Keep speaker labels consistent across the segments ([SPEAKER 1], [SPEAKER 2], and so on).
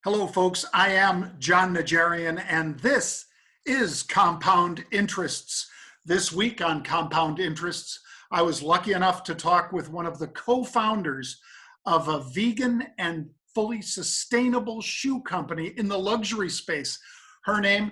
[SPEAKER 1] Hello, folks. I am John Najarian, and this is Compound Interests. This week on Compound Interests, I was lucky enough to talk with one of the co-founders of a vegan and fully sustainable shoe company in the luxury space. Her name,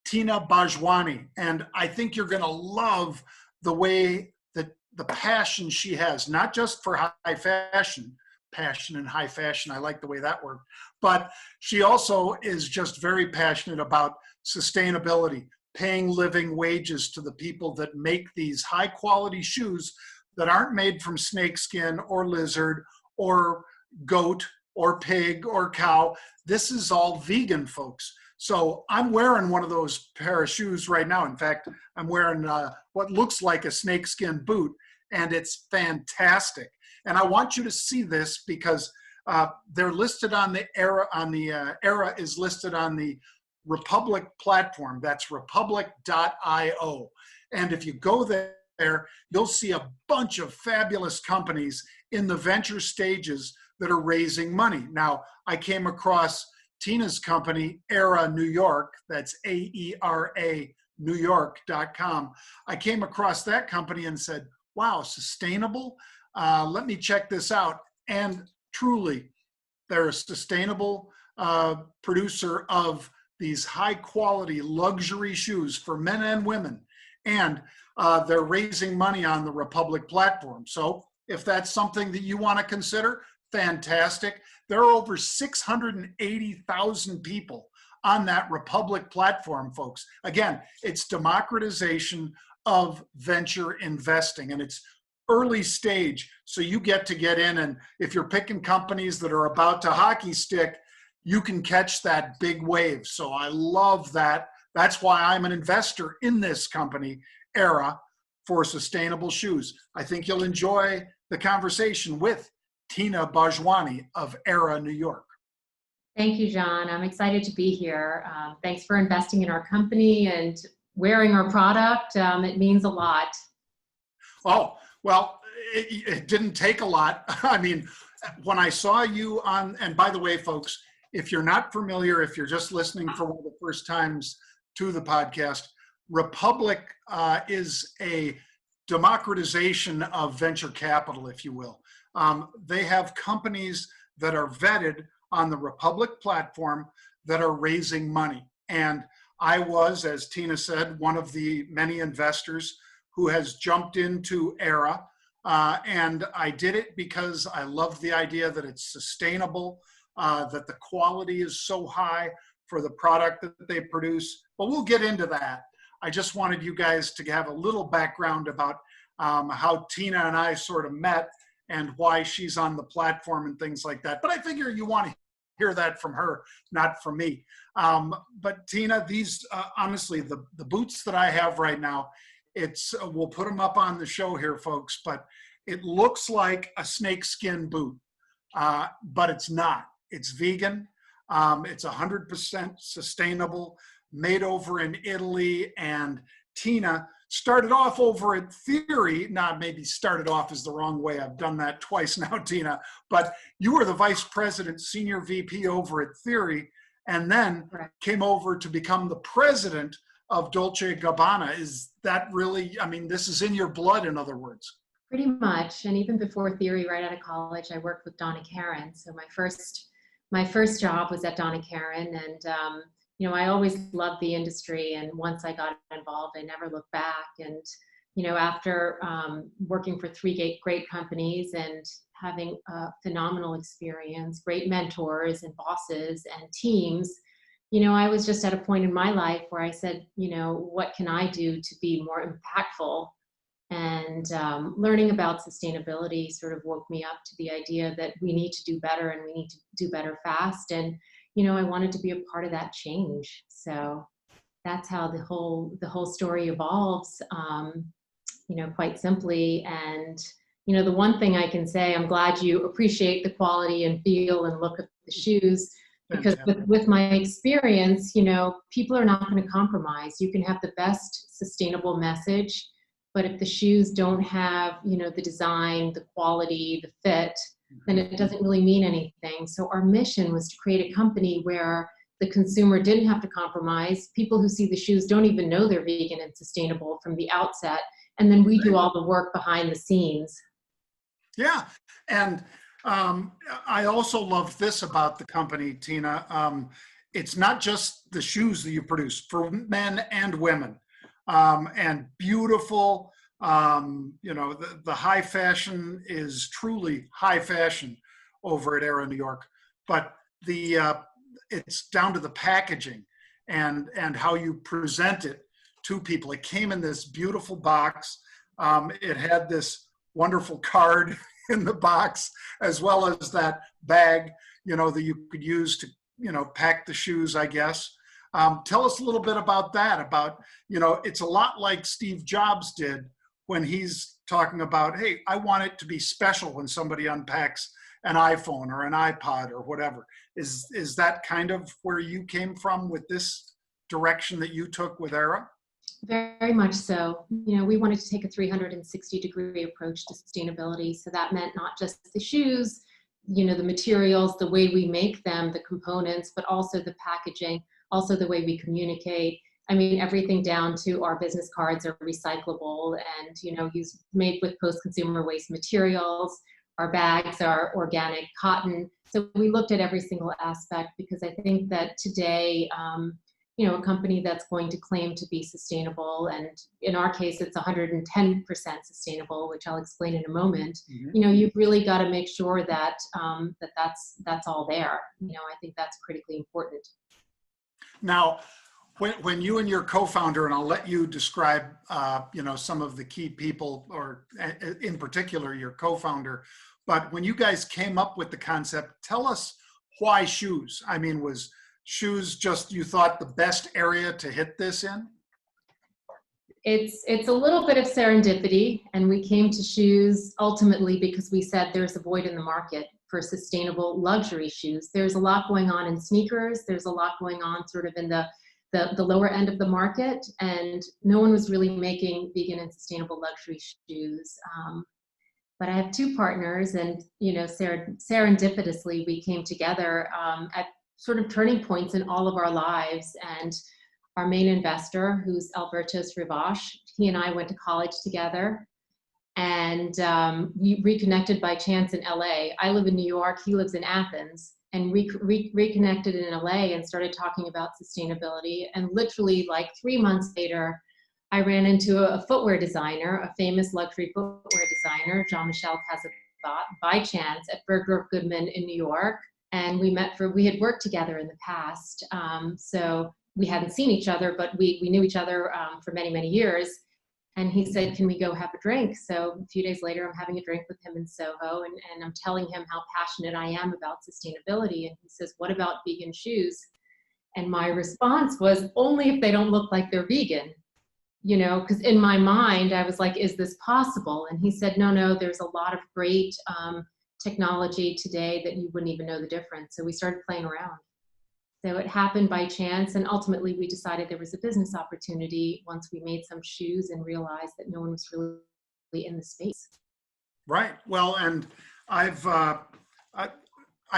[SPEAKER 1] Tina Bhojwani, and I think you're going to love the way that the passion she has, not just for high fashion, passion and high fashion. I like the way that worked. But she also is just very passionate about sustainability, paying living wages to the people that make these high quality shoes that aren't made from snakeskin or lizard or goat or pig or cow. This is all vegan, folks. So I'm wearing one of those pair of shoes right now. In fact, I'm wearing what looks like a snakeskin boot, and it's fantastic. And I want you to see this because they're listed on the AERA is listed on the Republic platform. That's republic.io. And if you go there, you'll see a bunch of fabulous companies in the venture stages that are raising money. Now, I came across Tina's company, AERA New York. That's AERA New York.com. I came across that company and said, wow, sustainable? Let me check this out. And truly, they're a sustainable producer of these high quality luxury shoes for men and women. And they're raising money on the Republic platform. So if that's something that you want to consider, fantastic. There are over 680,000 people on that Republic platform, folks. Again, it's democratization of venture investing, and it's early stage, so you get in, and if you're picking companies that are about to hockey stick, you can catch that big wave. So I love that. That's why I'm an investor in this company, AERA, for sustainable shoes. I think you'll enjoy the conversation with Tina Bhojwani of AERA New York.
[SPEAKER 2] Thank you, John. I'm excited to be here. Thanks for investing in our company and wearing our product. It means a lot.
[SPEAKER 1] Oh, well, it didn't take a lot. I mean, when I saw you on, and by the way, folks, if you're not familiar, if you're just listening for one of the first times to the podcast, Republic is a democratization of venture capital, if you will. They have companies that are vetted on the Republic platform that are raising money. And I was, as Tina said, one of the many investors who has jumped into AERA. And I did it because I love the idea that it's sustainable, that the quality is so high for the product that they produce. But we'll get into that. I just wanted you guys to have a little background about how Tina and I sort of met and why she's on the platform and things like that. But I figure you want to hear that from her, not from me. But Tina, these, honestly, the boots that I have right now, we'll put them up on the show here, folks, but it looks like a snakeskin boot, but it's not. It's vegan. It's 100% sustainable, made over in Italy. And Tina started off over at Theory. Not maybe started off is the wrong way. I've done that twice now, Tina. But you were the vice president, senior VP over at Theory, and then came over to become the president of Dolce Gabbana. Is that really, I mean, this is in your blood, in other words?
[SPEAKER 2] Pretty much. And even before Theory, right out of college, I worked with Donna Karan. So my first job was at Donna Karan. And, you know, I always loved the industry. And once I got involved, I never looked back. And, you know, after working for three great companies and having a phenomenal experience, great mentors and bosses and teams, you know, I was just at a point in my life where I said, you know, what can I do to be more impactful? And learning about sustainability sort of woke me up to the idea that we need to do better and we need to do better fast. And, you know, I wanted to be a part of that change. So that's how the whole story evolves, you know, quite simply. And, you know, the one thing I can say, I'm glad you appreciate the quality and feel and look at the shoes. Because with my experience, you know, people are not going to compromise. You can have the best sustainable message, but if the shoes don't have, you know, the design, the quality, the fit, then it doesn't really mean anything. So our mission was to create a company where the consumer didn't have to compromise. People who see the shoes don't even know they're vegan and sustainable from the outset. And then we do all the work behind the scenes.
[SPEAKER 1] Yeah. And I also love this about the company, Tina. It's not just the shoes that you produce for men and women, and beautiful. The high fashion is truly high fashion over at AERA New York, but it's down to the packaging and how you present it to people. It came in this beautiful box. It had this wonderful card in the box, as well as that bag, that you could use to, pack the shoes, I guess. Tell us a little bit about that, it's a lot like Steve Jobs did when he's talking about, hey, I want it to be special when somebody unpacks an iPhone or an iPod or whatever. Is that kind of where you came from with this direction that you took with AERA?
[SPEAKER 2] Very much so. We wanted to take a 360-degree approach to sustainability. So that meant not just the shoes, the materials, the way we make them, the components, but also the packaging, also the way we communicate. I mean, everything down to our business cards are recyclable and, made with post-consumer waste materials. Our bags are organic cotton. So we looked at every single aspect because I think that today, a company that's going to claim to be sustainable, and in our case, it's 110% sustainable, which I'll explain in a moment.
[SPEAKER 1] Mm-hmm.
[SPEAKER 2] You've really got to make sure that that's all there. I think that's critically important.
[SPEAKER 1] Now, when you and your co-founder, and I'll let you describe, some of the key people, or in particular your co-founder, but when you guys came up with the concept, tell us why shoes? I mean, was shoes just, you thought, the best area to hit this in?
[SPEAKER 2] It's a little bit of serendipity, and we came to shoes ultimately because we said there's a void in the market for sustainable luxury shoes. There's a lot going on in sneakers. There's a lot going on sort of in the lower end of the market, and no one was really making vegan and sustainable luxury shoes. But I have two partners, and serendipitously we came together at sort of turning points in all of our lives. And our main investor, who's Alberto Srivash, he and I went to college together, and we reconnected by chance in LA. I live in New York, he lives in Athens, and we reconnected in LA and started talking about sustainability. And literally like 3 months later, I ran into a footwear designer, a famous luxury footwear designer, Jean-Michel Cazabat, by chance at Bergdorf Goodman in New York. And we had worked together in the past. So we hadn't seen each other, but we knew each other for many, many years. And he said, can we go have a drink? So a few days later, I'm having a drink with him in Soho, and I'm telling him how passionate I am about sustainability. And he says, what about vegan shoes? And my response was, only if they don't look like they're vegan. Because in my mind, I was like, is this possible? And he said, no, there's a lot of great technology today that you wouldn't even know the difference. So we started playing around. So it happened by chance, and ultimately we decided there was a business opportunity once we made some shoes and realized that no one was really in the space.
[SPEAKER 1] Right. Well, and I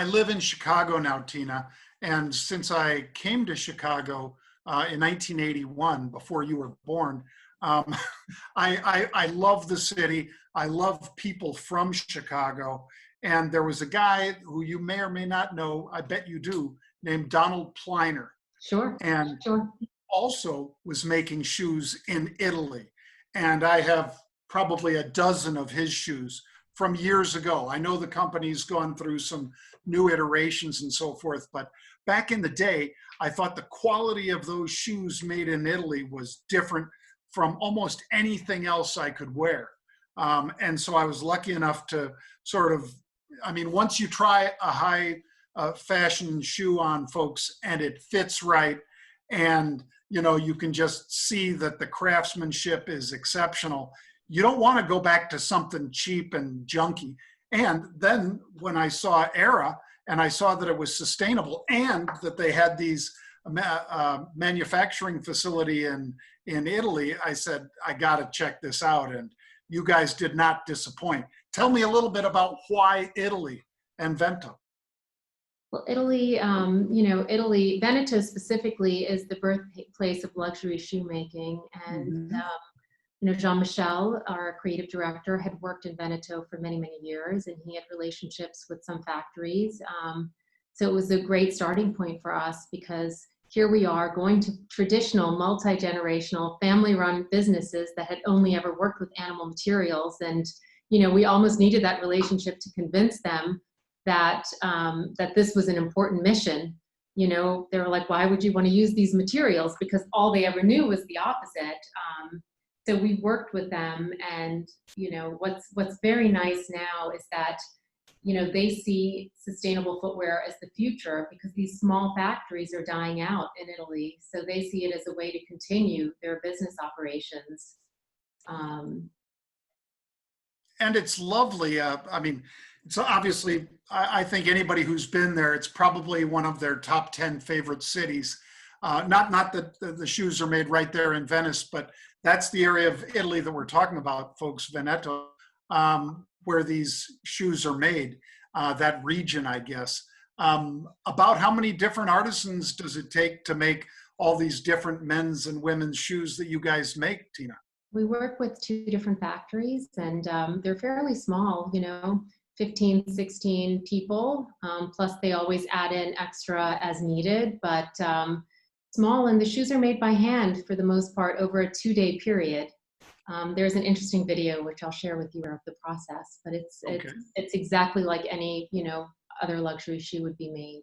[SPEAKER 1] live in Chicago now, Tina, and since I came to Chicago in 1981, before you were born, I love the city. I love people from Chicago. And there was a guy who you may or may not know, I bet you do, named Donald Pliner.
[SPEAKER 2] Sure.
[SPEAKER 1] And
[SPEAKER 2] sure.
[SPEAKER 1] also was making shoes in Italy. And I have probably a dozen of his shoes from years ago. I know the company's gone through some new iterations and so forth, but back in the day, I thought the quality of those shoes made in Italy was different from almost anything else I could wear. And so I was lucky enough to sort of, once you try a high fashion shoe on, folks, and it fits right, and you can just see that the craftsmanship is exceptional, you don't want to go back to something cheap and junky. And then when I saw AERA and I saw that it was sustainable and that they had these manufacturing facility in Italy, I said, I got to check this out. And you guys did not disappoint. Tell me a little bit about why Italy and Vento.
[SPEAKER 2] Well, Italy, Italy, Veneto specifically is the birthplace of luxury shoemaking. And, Jean-Michel, our creative director, had worked in Veneto for many, many years, and he had relationships with some factories. So it was a great starting point for us, because here we are going to traditional, multi-generational, family-run businesses that had only ever worked with animal materials. And, we almost needed that relationship to convince them that that this was an important mission. They were like, why would you want to use these materials? Because all they ever knew was the opposite. So we worked with them, and what's very nice now is that they see sustainable footwear as the future, because these small factories are dying out in Italy. So they see it as a way to continue their business operations.
[SPEAKER 1] And it's lovely. It's obviously, I think anybody who's been there, it's probably one of their top 10 favorite cities. Not that the shoes are made right there in Venice, but that's the area of Italy that we're talking about, folks, Veneto, where these shoes are made, that region, I guess. About how many different artisans does it take to make all these different men's and women's shoes that you guys make, Tina?
[SPEAKER 2] We work with 2 different factories, and they're fairly small, 15, 16 people, plus they always add in extra as needed, but small, and the shoes are made by hand for the most part over a 2-day period. There's an interesting video which I'll share with you of the process, but it's exactly like any other luxury shoe would be made.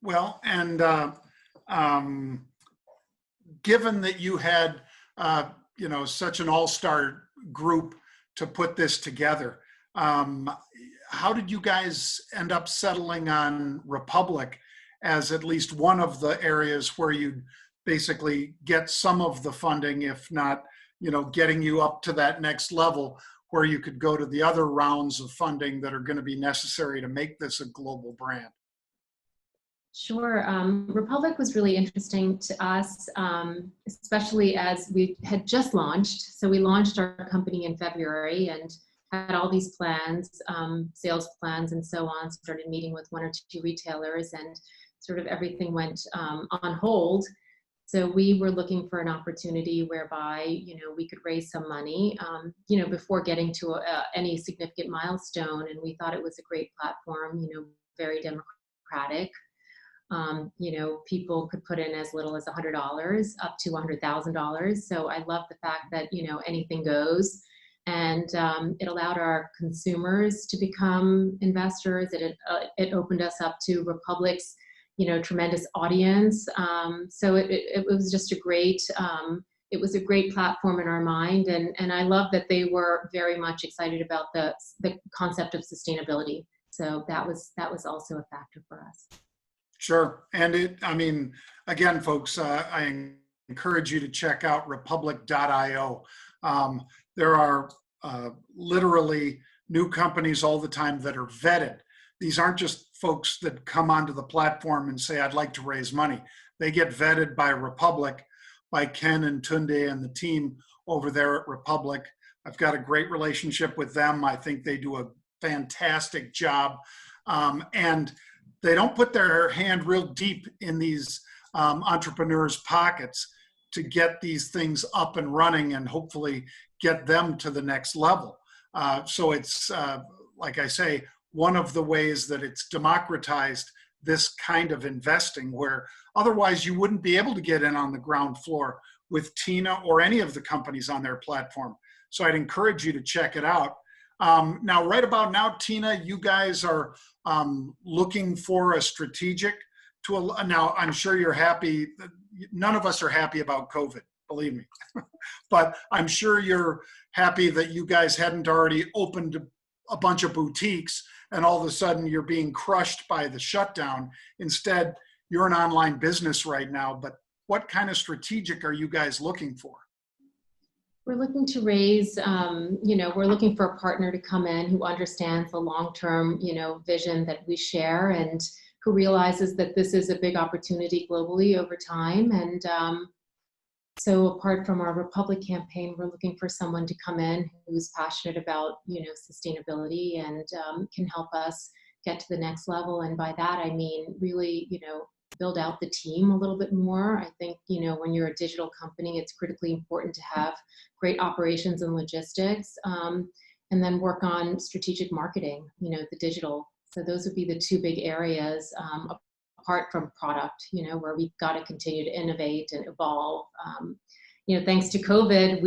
[SPEAKER 1] Well, and given that you had, such an all-star group to put this together, how did you guys end up settling on Republic as at least one of the areas where you basically get some of the funding, if not, getting you up to that next level where you could go to the other rounds of funding that are going to be necessary to make this a global brand?
[SPEAKER 2] Sure. Republic was really interesting to us, especially as we had just launched. So we launched our company in February and had all these plans, sales plans and so on, started meeting with 1 or 2 retailers, and sort of everything went on hold. So we were looking for an opportunity whereby, we could raise some money, before getting to any significant milestone. And we thought it was a great platform, very democratic. People could put in as little as $100 up to $100,000. So I love the fact that, anything goes. And it allowed our consumers to become investors. It opened us up to Republic's, tremendous audience. So it was just it was a great platform in our mind. And I love that they were very much excited about the concept of sustainability. So that was also a factor for us.
[SPEAKER 1] Sure. And again, folks, I encourage you to check out republic.io. There are literally new companies all the time that are vetted. These aren't just folks that come onto the platform and say, I'd like to raise money. They get vetted by Republic, by Ken and Tunde and the team over there at Republic. I've got a great relationship with them. I think they do a fantastic job. And they don't put their hand real deep in these entrepreneurs' pockets to get these things up and running and hopefully get them to the next level. So it's, like I say, one of the ways that it's democratized this kind of investing, where otherwise you wouldn't be able to get in on the ground floor with Tina or any of the companies on their platform. So I'd encourage you to check it out. Now, right about now, Tina, you guys are looking for a strategic now, I'm sure you're happy. None of us are happy about COVID, believe me. But I'm sure you're happy that you guys hadn't already opened a bunch of boutiques and all of a sudden you're being crushed by the shutdown. Instead, you're an online business right now, but what kind of strategic are you guys looking for?
[SPEAKER 2] We're looking to raise, we're looking for a partner to come in who understands the long-term, vision that we share and who realizes that this is a big opportunity globally over time. And so apart from our Republic campaign, we're looking for someone to come in who's passionate about, sustainability and can help us get to the next level. And by that, I mean, really, build out the team a little bit more. I think, when you're a digital company, it's critically important to have great operations and logistics, and then work on strategic marketing, the digital. So those would be the two big areas, apart from product, where we've got to continue to innovate and evolve. Thanks to COVID,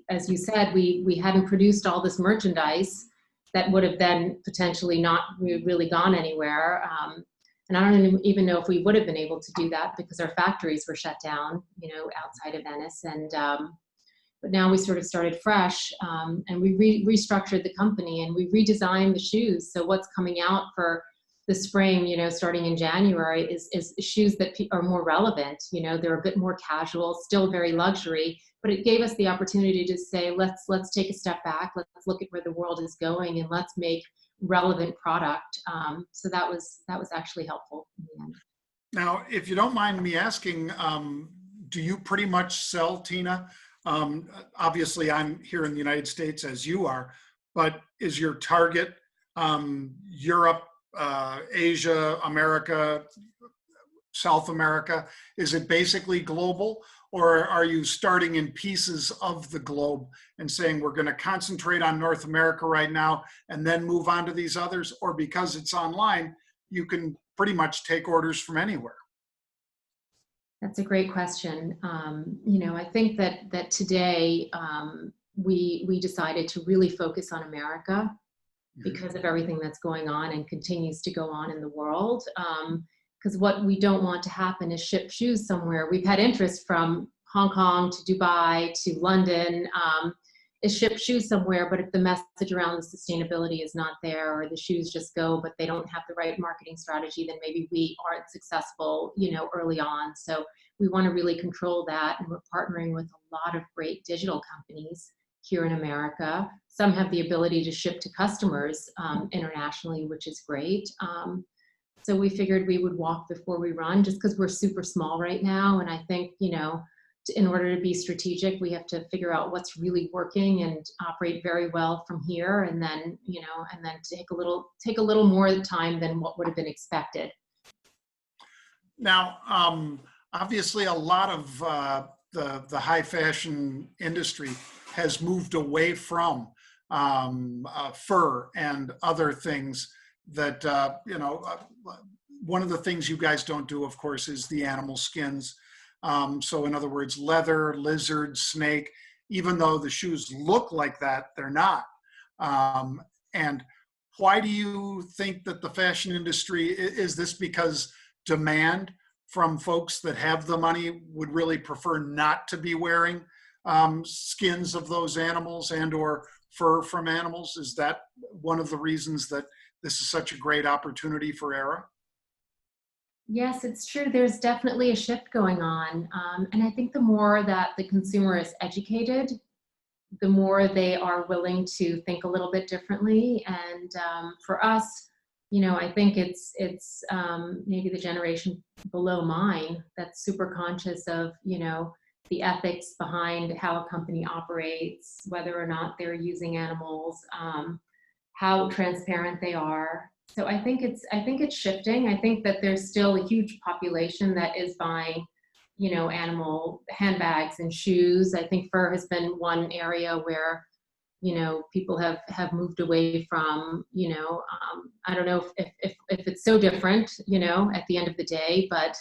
[SPEAKER 2] as you said, we hadn't produced all this merchandise that would have then potentially not really gone anywhere. And I don't even know if we would have been able to do that because our factories were shut down, outside of Venice. And but now we sort of started fresh, and we restructured the company and we redesigned the shoes. So what's coming out for the spring, starting in January, is shoes that are more relevant. They're a bit more casual, still very luxury, but it gave us the opportunity to say, let's take a step back, let's look at where the world is going, and let's make relevant product. So that was actually helpful in the end.
[SPEAKER 1] Now, if you don't mind me asking, do you pretty much sell, Tina? Obviously, I'm here in the United States as you are, but is your target Europe, Asia, America, South America? Is it basically global, or are you starting in pieces of the globe and saying we're going to concentrate on North America right now and then move on to these others? Or because it's online, you can pretty much take orders from anywhere?
[SPEAKER 2] That's a great question. I think that today we decided to really focus on America because of everything that's going on and continues to go on in the world. Because what we don't want to happen is ship shoes somewhere. We've had interest from Hong Kong to Dubai to London, is ship shoes somewhere, but if the message around the sustainability is not there, or the shoes just go, but they don't have the right marketing strategy, then maybe we aren't successful, early on. So we want to really control that, and we're partnering with a lot of great digital companies here in America. Some have the ability to ship to customers internationally, which is great. So we figured we would walk before we run, just because we're super small right now. And I think, in order to be strategic, we have to figure out what's really working and operate very well from here. And then, take a little more time than what would have been expected.
[SPEAKER 1] Now, obviously, a lot of the high fashion industry has moved away from fur and other things that, one of the things you guys don't do, of course, is the animal skins. So in other words, leather, lizard, snake, even though the shoes look like that, they're not. And why do you think that the fashion industry, is this because demand from folks that have the money would really prefer not to be wearing skins of those animals and or fur from animals? Is that one of the reasons that this is such a great opportunity for AERA?
[SPEAKER 2] Yes, it's true. There's definitely a shift going on. And I think the more that the consumer is educated, the more they are willing to think a little bit differently. And for us, I think it's maybe the generation below mine that's super conscious of, the ethics behind how a company operates, whether or not they're using animals, how transparent they are. So I think it's shifting. I think that there's still a huge population that is buying, animal handbags and shoes. I think fur has been one area where, people have moved away from, I don't know if it's so different, at the end of the day, but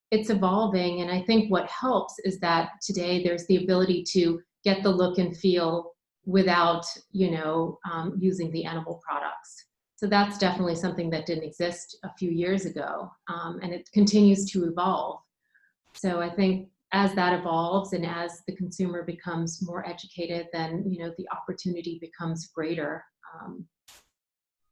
[SPEAKER 2] it's evolving. And I think what helps is that today there's the ability to get the look and feel without, using the animal products. So that's definitely something that didn't exist a few years ago, and it continues to evolve. So I think as that evolves and as the consumer becomes more educated, then, the opportunity becomes greater.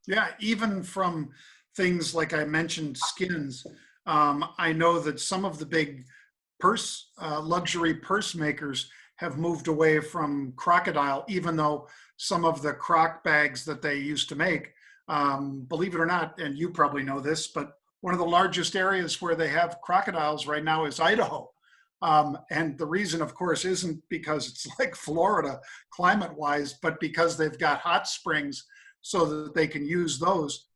[SPEAKER 1] Yeah, even from things like I mentioned, skins. I know that some of the big luxury purse makers have moved away from crocodile, even though some of the croc bags that they used to make, believe it or not, and you probably know this, but one of the largest areas where they have crocodiles right now is Idaho. And the reason, of course, isn't because it's like Florida climate-wise, but because they've got hot springs so that they can use those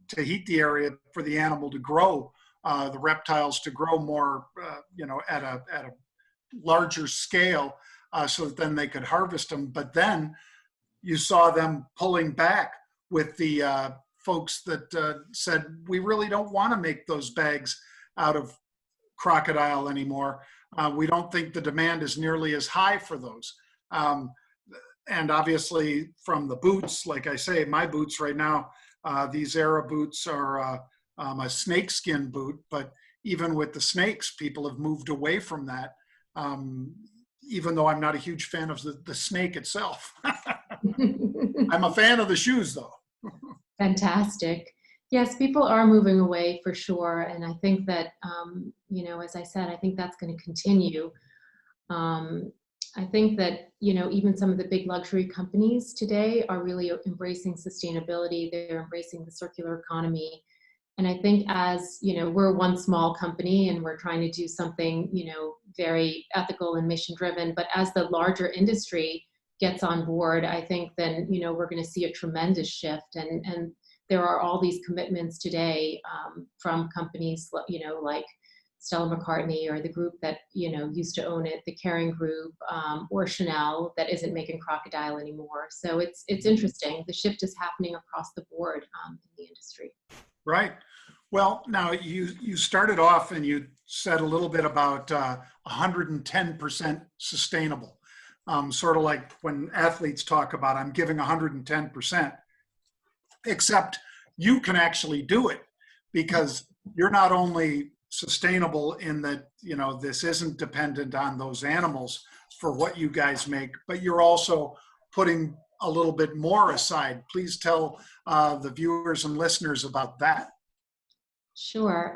[SPEAKER 1] to heat the area for the animal to grow, the reptiles to grow more, at a larger scale, so that then they could harvest them. But then you saw them pulling back with the folks that said, we really don't want to make those bags out of crocodile anymore. We don't think the demand is nearly as high for those. And obviously from the boots, like I say, my boots right now, these AERA boots are a snakeskin boot, but even with the snakes, people have moved away from that, even though I'm not a huge fan of the snake itself. I'm a fan of the shoes though.
[SPEAKER 2] Fantastic. Yes, people are moving away for sure. And I think that, as I said, I think that's going to continue. I think that, even some of the big luxury companies today are really embracing sustainability. They're embracing the circular economy. And I think as, we're one small company and we're trying to do something, very ethical and mission driven, but as the larger industry gets on board, I think then, we're going to see a tremendous shift. And there are all these commitments today from companies, like Stella McCartney or the group that, used to own it, the Kering Group, or Chanel, that isn't making crocodile anymore. So it's interesting. The shift is happening across the board in the industry.
[SPEAKER 1] Right. Well, now you started off and you said a little bit about 110% sustainable. Sort of like when athletes talk about, I'm giving 110%, except you can actually do it because you're not only sustainable in that, this isn't dependent on those animals for what you guys make, but you're also putting a little bit more aside. Please tell the viewers and listeners about that.
[SPEAKER 2] Sure.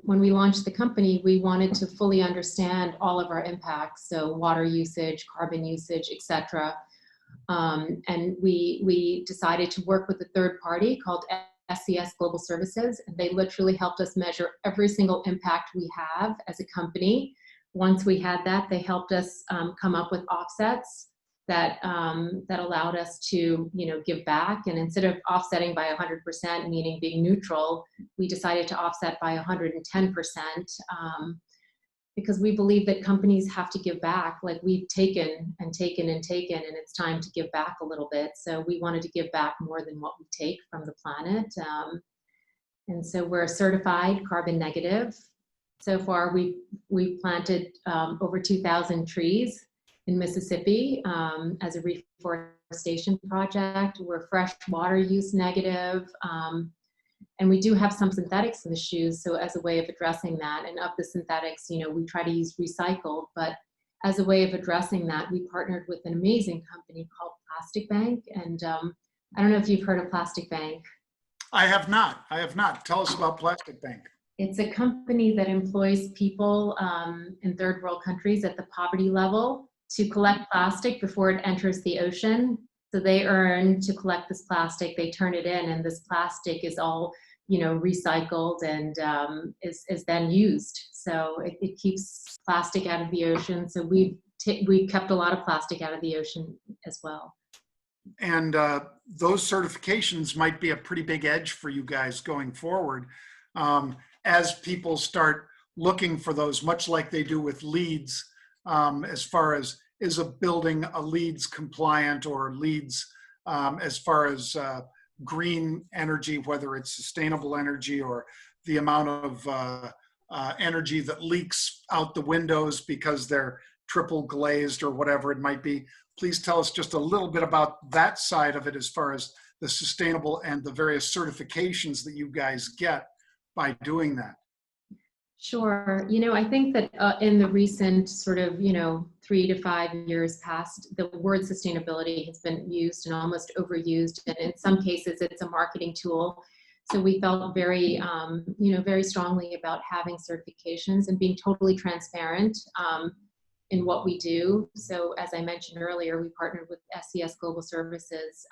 [SPEAKER 2] When we launched the company, we wanted to fully understand all of our impacts, so water usage, carbon usage, etc. And we decided to work with a third party called SCS Global Services, and they literally helped us measure every single impact we have as a company. Once we had that, they helped us come up with offsets that allowed us to, give back. And instead of offsetting by 100%, meaning being neutral, we decided to offset by 110%, because we believe that companies have to give back. Like, we've taken and taken and taken, and it's time to give back a little bit. So we wanted to give back more than what we take from the planet. And so we're certified carbon negative. So far, we've planted over 2,000 trees in Mississippi as a reforestation project. We're fresh water use negative. And we do have some synthetics in the shoes, so as a way of addressing that. And of the synthetics, we try to use recycled, but as a way of addressing that, we partnered with an amazing company called Plastic Bank. And I don't know if you've heard of Plastic Bank.
[SPEAKER 1] I have not. Tell us about Plastic Bank.
[SPEAKER 2] It's a company that employs people in third world countries at the poverty level to collect plastic before it enters the ocean. So they earn to collect this plastic, they turn it in, and this plastic is all, recycled and is then used. So it keeps plastic out of the ocean. So we've kept a lot of plastic out of the ocean as well.
[SPEAKER 1] And those certifications might be a pretty big edge for you guys going forward, as people start looking for those, much like they do with LEEDs, as far as, is a building a LEEDs compliant, or LEEDs as far as green energy, whether it's sustainable energy or the amount of energy that leaks out the windows because they're triple glazed or whatever it might be. Please tell us just a little bit about that side of it as far as the sustainable and the various certifications that you guys get by doing that.
[SPEAKER 2] Sure. I think that in the recent sort of, 3 to 5 years past, the word sustainability has been used and almost overused. And in some cases, it's a marketing tool. So we felt very, very strongly about having certifications and being totally transparent in what we do. So as I mentioned earlier, we partnered with SES Global Services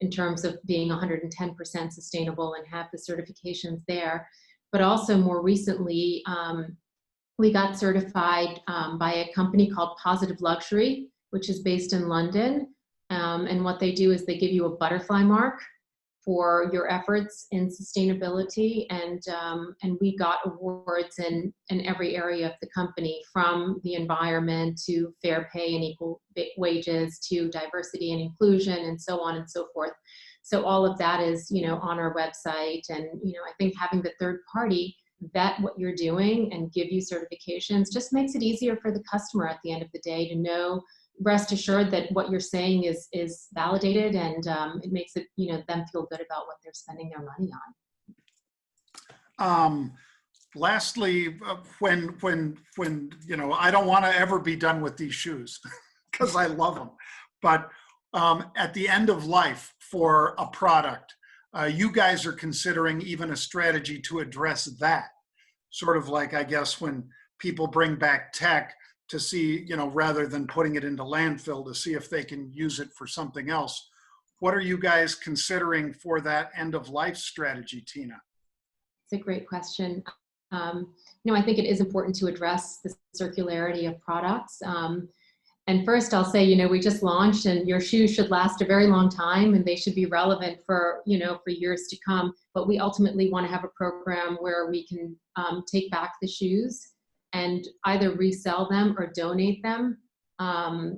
[SPEAKER 2] in terms of being 110% sustainable and have the certifications there. But also more recently, we got certified by a company called Positive Luxury, which is based in London. And what they do is they give you a butterfly mark for your efforts in sustainability. And we got awards in every area of the company, from the environment to fair pay and equal wages to diversity and inclusion and so on and so forth. So all of that is, on our website. And, I think having the third party vet what you're doing and give you certifications just makes it easier for the customer at the end of the day to know, rest assured that what you're saying is validated, and it makes it, them feel good about what they're spending their money on.
[SPEAKER 1] Lastly, when I don't want to ever be done with these shoes because I love them, but at the end of life for a product, you guys are considering even a strategy to address that. Sort of like, I guess, when people bring back tech to see, rather than putting it into landfill, to see if they can use it for something else. What are you guys considering for that end of life strategy, Tina?
[SPEAKER 2] It's a great question. I think it is important to address the circularity of products. And first I'll say, we just launched, and your shoes should last a very long time, and they should be relevant for, for years to come. But we ultimately want to have a program where we can take back the shoes and either resell them or donate them, to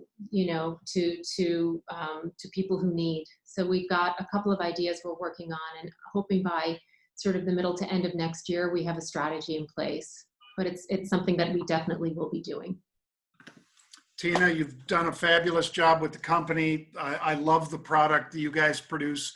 [SPEAKER 2] people who need. So we've got a couple of ideas we're working on, and hoping by sort of the middle to end of next year, we have a strategy in place. But it's something that we definitely will be doing.
[SPEAKER 1] Tina, you've done a fabulous job with the company. I love the product that you guys produce.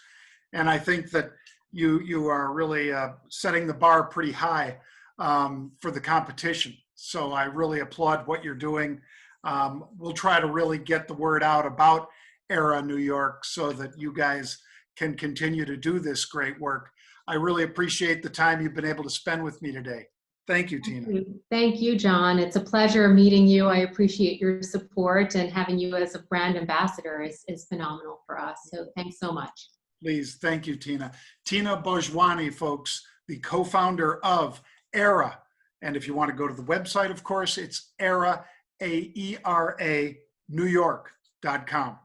[SPEAKER 1] And I think that you are really setting the bar pretty high for the competition. So I really applaud what you're doing. We'll try to really get the word out about AERA New York so that you guys can continue to do this great work. I really appreciate the time you've been able to spend with me today. Thank you, Tina.
[SPEAKER 2] Thank you, John. It's a pleasure meeting you. I appreciate your support, and having you as a brand ambassador is phenomenal for us. So thanks so much.
[SPEAKER 1] Please, thank you, Tina. Tina Bhojwani, folks, the co-founder of AERA. And if you want to go to the website, of course, it's AERA, AERA, New York.com.